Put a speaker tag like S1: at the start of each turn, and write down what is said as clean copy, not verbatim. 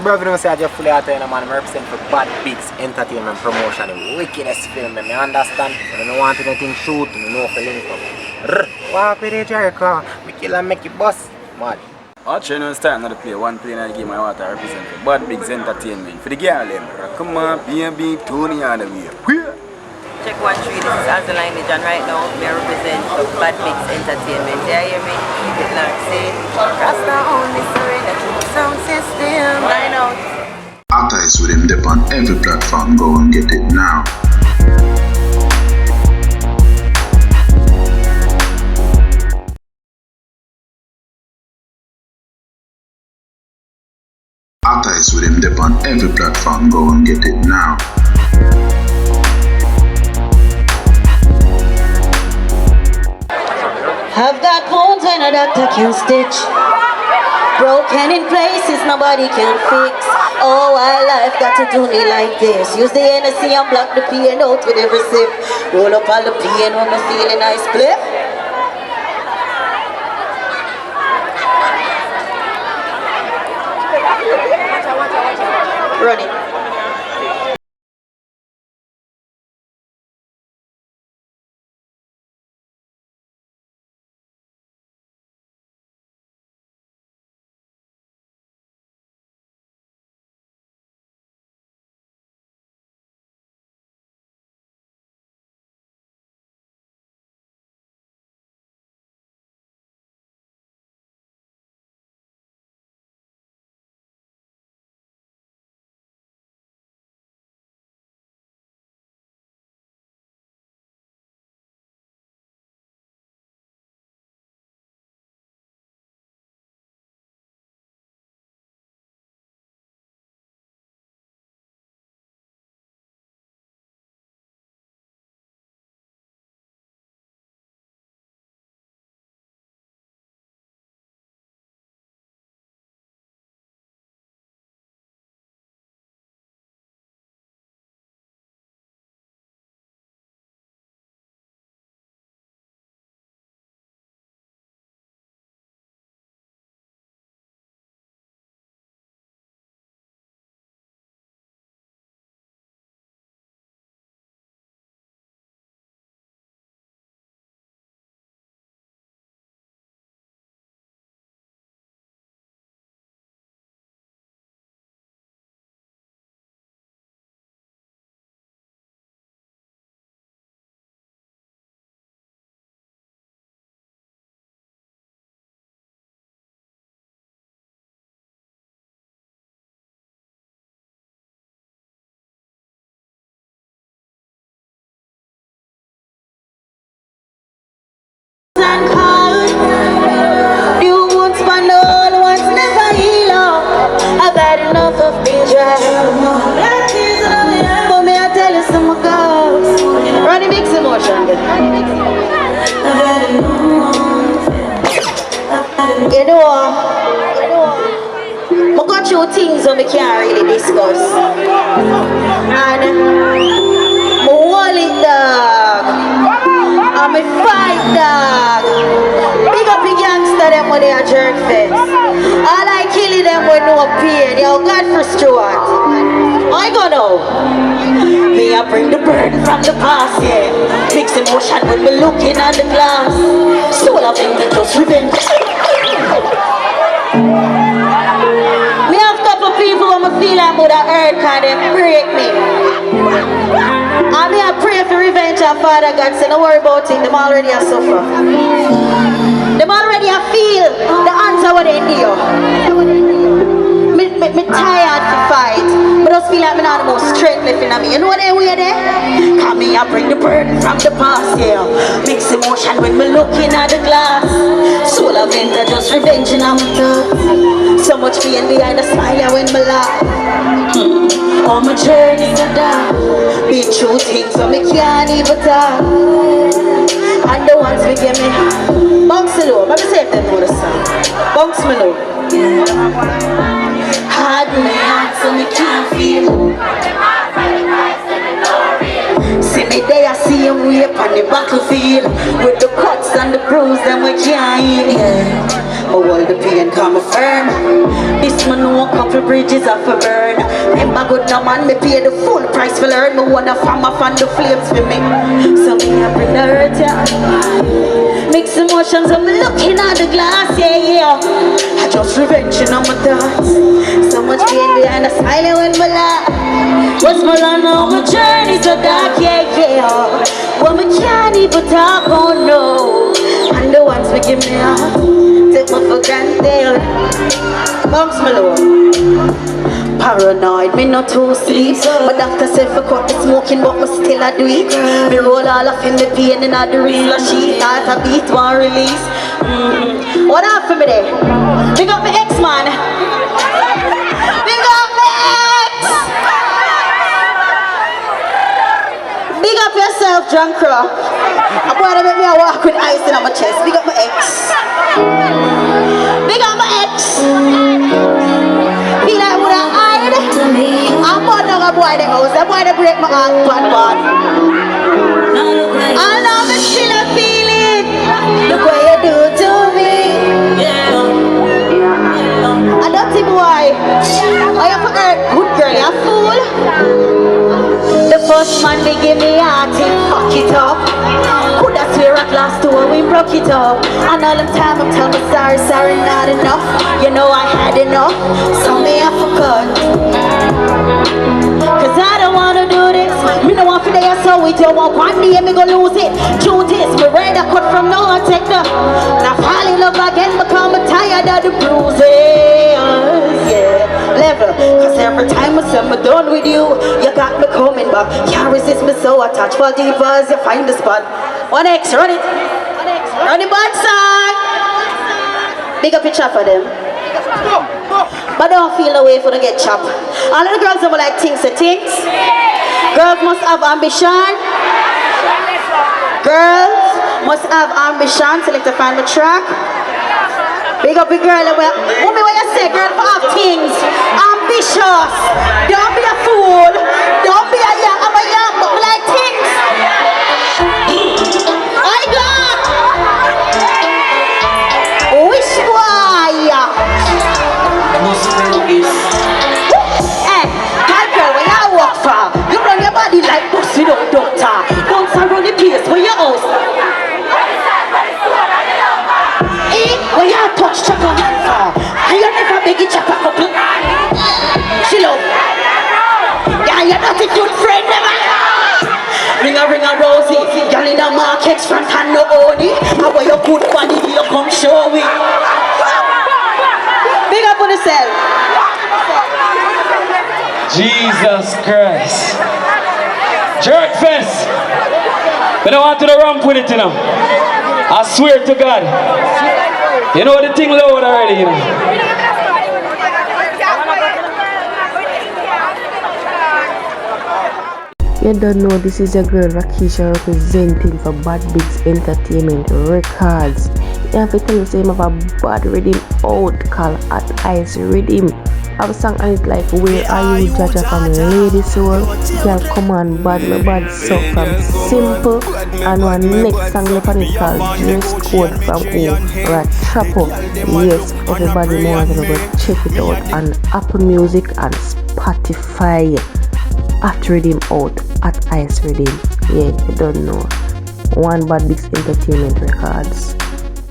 S1: brother, you know, say I just fully out here, man. I represent for Bad Bigs Entertainment Promotion, the wickedest film, me understand. When you don't want anything shoot, you know for link up. Walk with the Jericho, we kill and make it bust. Mad.
S2: Watch you know start another play, one play in the game I want to represent for Bad Bigs Entertainment. For the Gyal them. Come on, baby, Tony on the way.
S3: Check 1-3, this is as the lineage, and right now I represent Bad Bigs Entertainment. Yeah, you hear me? Keep it locked, see? Rasta only surrender to the sound system. Line out.
S4: Atta is with him dip on every platform, go and get it now. Atta is with him dip on every platform, go and get it now.
S5: I've got bones when a doctor can stitch. Broken in places nobody can fix. Oh, why life got to do me like this? Use the Hennessy and block the pain out with every sip. Roll up all the pain when I'm feeling nice split. Run it. You know, I got two things that we can't really discuss. And my wallet dog, and my fight dog. Big up the gangster them when they are jerk fest. All I killing them with no pain. Yo, God for Stuart. I go now. Me I bring the burden from the past, yeah. Mix emotion when we looking at the glass. Soul of him that just revenge. Me have couple people when I feel I'm with a hurt cause they break me. And me I pray for revenge and Father God say don't worry about it, them already a suffer. Them already a feel the answer what they do. Me tired to fight, but I just feel like me not the most strength left in me. You know what they way there? Cause me I bring the burden from the past, yeah. Mix emotion when me looking at the glass. Soul of winter just revenging on my thoughts. So much pain behind the smile when me laugh. All my journeys are down. Been through things so me can't even talk. And the ones we give me bounce low, let me say if they know the song. Bounce me low. Hard in my heart so me can't feel. See me there, I see him way up on the battlefield. With the cuts and the bruises, them we can't heal. My whole the pain come firm. This man know a couple bridges off a burn. Remember good no man, me pay the full price for learn. Me wanna farm up on the flames for me. So me I bring the hurt, yeah. Mixed emotions, I'm looking at the glass, yeah, yeah. I just revenge on my thoughts. So much pain behind the smile when my laugh. What's my life now? My journey so dark, yeah, yeah. Well, me can't even talk, oh no. And the ones we give me up, take me for granted. Bounce me low. Paranoid, me not to sleep. My doctor said for cut the smoking, but me still a do it. Me roll all up in the pain and I do real sheet. Start a beat, one release. What up for me there? Big up my ex-man. Big up my ex. Big up yourself, drunk crow. I'm going to make me a walk with ice in my chest. Big up my ex. Big up my ex. Feel like would I hide? I'm born on a boy that goes. That boy that break my heart, bad. I love it, still I feel it. Look what you do to me. A dirty boy. I have heard, good girl, you fool. The first man they give me heart, he fuck it up. Coulda swear at last tour we broke it up. And all them time I'm telling me sorry, not enough. You know I had enough, so me I forgot. Cause I don't wanna do this. Me no want for day so we don't want one day me go lose it. Truth is, me ready cut from now and take the. Now fall in love again because I'm tired of the bruises. Yeah, level. Cause every time I say I'm done with you, you got me coming back. Can't resist me so attached. Fall deeper as you find the spot. 1X, run it. Run the bad side. Big up your chop for them. But don't feel the way for to get chopped. All of the girls have like things to things. Girls must have ambition. Girls must have ambition. Select to find the track. Big up the girl. Woman, what you say, girl, for have things. Ambitious. Don't be a fool. Don't be a young. I'm a young, but we like things. I got. Which boy? Hey, girl, where you walk from? You run your body like books without doctor. Don't run the place where your house. When you touch chopper, and you never beg it chopper couple. She love. Yeah, you're not a good friend, never. Ring a rosy. Y'all in the market front and no only. How are your good body? You come show me. Big up on yourself.
S6: Jesus Christ. Jerk fest. But I want to the ramp with it, you know. I swear to God. You know the thing loud already, you know.
S7: You don't know, this is a girl Rakisha representing for Bad Bigs Entertainment Records. You have to tell you say I have a bad rhythm out called At Ice Rhythm. I have a song on it like Where Are You Jaja from Lady Soul. Gyal come on bad, my bad so from Simple. And one next song left on it called Dress Code from Rachapo. Yes, everybody knows to go check it out on Apple Music and Spotify. At Rhythm out, At Ice Rhythm. Yeah, you don't know. One Bad Bigs Entertainment Records.